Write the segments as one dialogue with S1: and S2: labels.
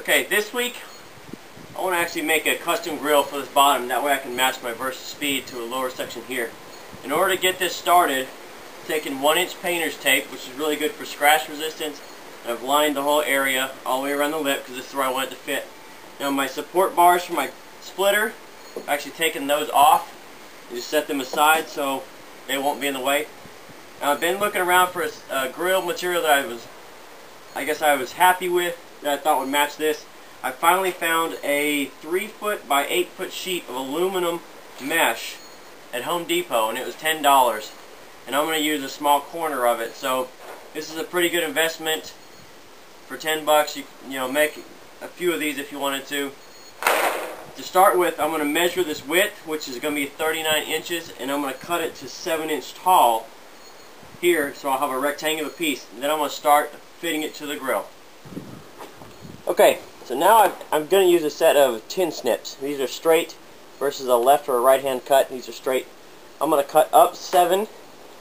S1: Okay, this week I want to actually make a custom grill for this bottom. That way I can match my Versa speed to a lower section here. In order to get this started, I'm taking 1-inch painter's tape, which is really good for scratch resistance. And I've lined the whole area all the way around the lip because this is where I want it to fit. Now my support bars for my splitter, I've actually taken those off. You just set them aside so they won't be in the way. Now I've been looking around for a grill material that I guess I was happy with, that I thought would match this. I finally found a 3-foot by 8-foot sheet of aluminum mesh at Home Depot, and it was $10. And I'm going to use a small corner of it. So this is a pretty good investment for 10 bucks. You know, make a few of these if you wanted to. To start with, I'm going to measure this width, which is going to be 39 inches, and I'm going to cut it to 7-inch tall here, so I'll have a rectangular piece. And then I'm going to start fitting it to the grill. Okay, so now I'm going to use a set of tin snips. These are straight versus a left or a right hand cut. These are straight. I'm going to cut up 7. I'm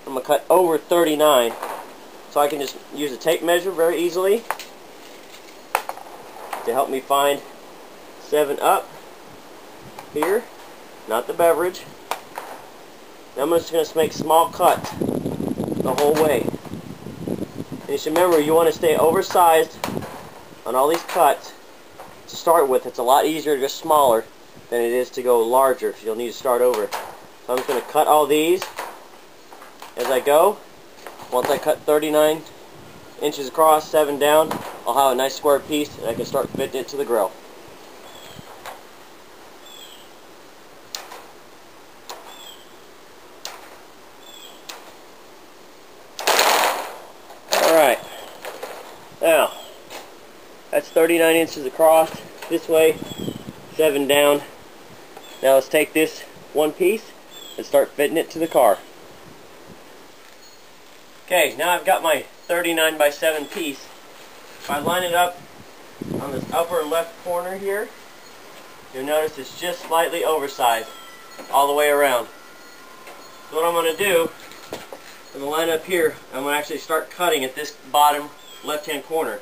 S1: going to cut over 39. So I can just use a tape measure very easily to help me find 7 up here, not the beverage. Now I'm just going to make small cuts the whole way. And you should remember, you want to stay oversized on all these cuts. To start with, it's a lot easier to go smaller than it is to go larger, so you'll need to start over. So I'm just going to cut all these as I go. Once I cut 39 inches across, 7 down, I'll have a nice square piece and I can start fitting it to the grill. Alright, now that's 39 inches across this way, 7 down. Now let's take this one piece and start fitting it to the car. Okay, now I've got my 39 by 7 piece. If I line it up on this upper left corner here, you'll notice it's just slightly oversized all the way around. So what I'm going to do, I'm going to line up here. I'm going to actually start cutting at this bottom left-hand corner.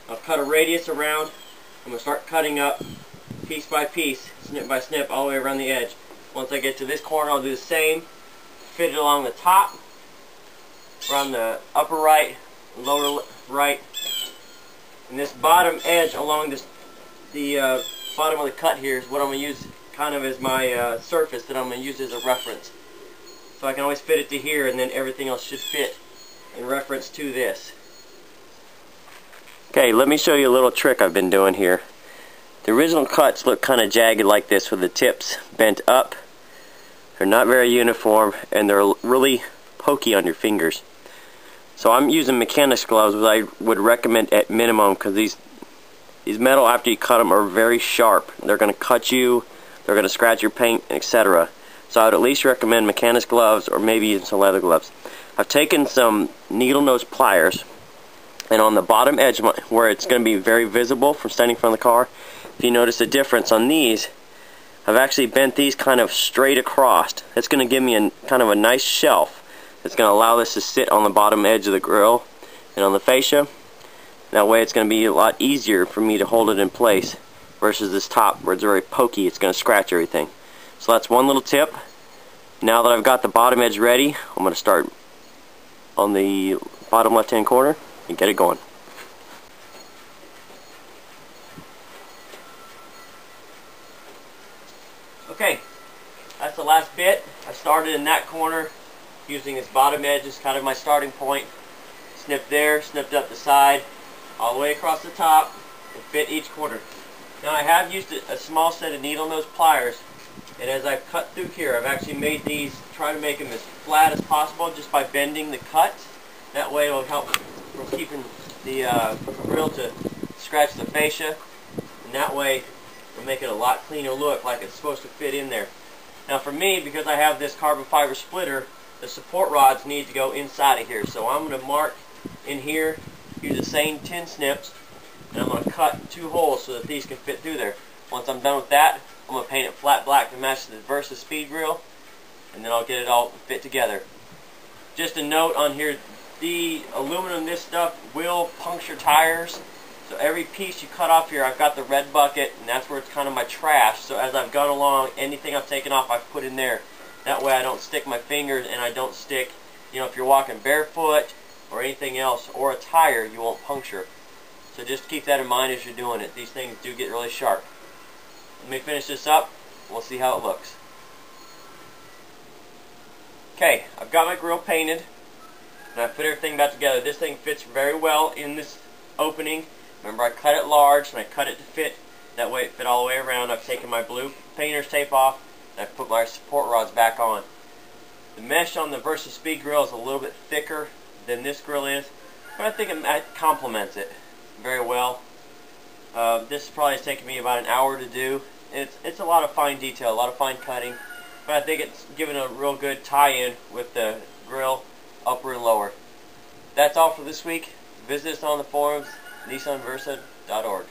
S1: I'll cut a radius around. I'm going to start cutting up piece by piece, snip by snip, all the way around the edge. Once I get to this corner, I'll do the same. Fit it along the top, around the upper right, lower right. And this bottom edge along the bottom of the cut here is what I'm going to use kind of as my surface that I'm going to use as a reference. So I can always fit it to here, and then everything else should fit in reference to this. Okay, let me show you a little trick I've been doing here. The original cuts look kind of jagged like this with the tips bent up. They're not very uniform and they're really pokey on your fingers. So I'm using mechanics gloves, which I would recommend at minimum, because these metal, after you cut them, are very sharp. They're going to cut you, they're going to scratch your paint, etc. So I would at least recommend mechanics gloves or maybe even some leather gloves. I've taken some needle nose pliers, and on the bottom edge where it's going to be very visible from standing in front of the car, if you notice a difference on these, I've actually bent these kind of straight across. It's going to give me kind of a nice shelf. It's going to allow this to sit on the bottom edge of the grill and on the fascia. That way it's going to be a lot easier for me to hold it in place versus this top where it's very pokey. It's going to scratch everything. So that's one little tip. Now that I've got the bottom edge ready, I'm going to start on the bottom left hand corner and get it going. Okay, that's the last bit. I started in that corner using this bottom edge as kind of my starting point. Snipped there, snipped up the side, all the way across the top, and fit each corner. Now I have used a small set of needle nose pliers, and as I've cut through here, I've actually made these, try to make them as flat as possible just by bending the cut. That way it'll help from keeping the grill to scratch the fascia, and that way it'll make it a lot cleaner look, like it's supposed to fit in there. Now for me, because I have this carbon fiber splitter, the support rods need to go inside of here. So I'm going to mark in here, use the same tin snips, and I'm going to cut 2 holes so that these can fit through there. Once I'm done with that, I'm going to paint it flat black to match the Versa speed grill, and then I'll get it all fit together. Just a note on here, the aluminum, this stuff will puncture tires, So every piece you cut off here, I've got the red bucket, and that's where it's kind of my trash. So as I've gone along, anything I've taken off, I've put in there. That way I don't stick my fingers, and I don't stick, you know, if you're walking barefoot or anything else, or a tire, you won't puncture. So just keep that in mind as you're doing it. These things do get really sharp. Let me finish this up. We'll see how it looks. Okay, I've got my grill painted, and I've put everything back together. This thing fits very well in this opening. Remember, I cut it large, and I cut it to fit. That way it fit all the way around. I've taken my blue painter's tape off, and I've put my support rods back on. The mesh on the Versa Speed grill is a little bit thicker than this grill is, but I think it complements it very well. This probably has taken me about an hour to do. It's a lot of fine detail, a lot of fine cutting, but I think it's given a real good tie-in with the grill, upper and lower. That's all for this week. Visit us on the forums, nissanversa.org.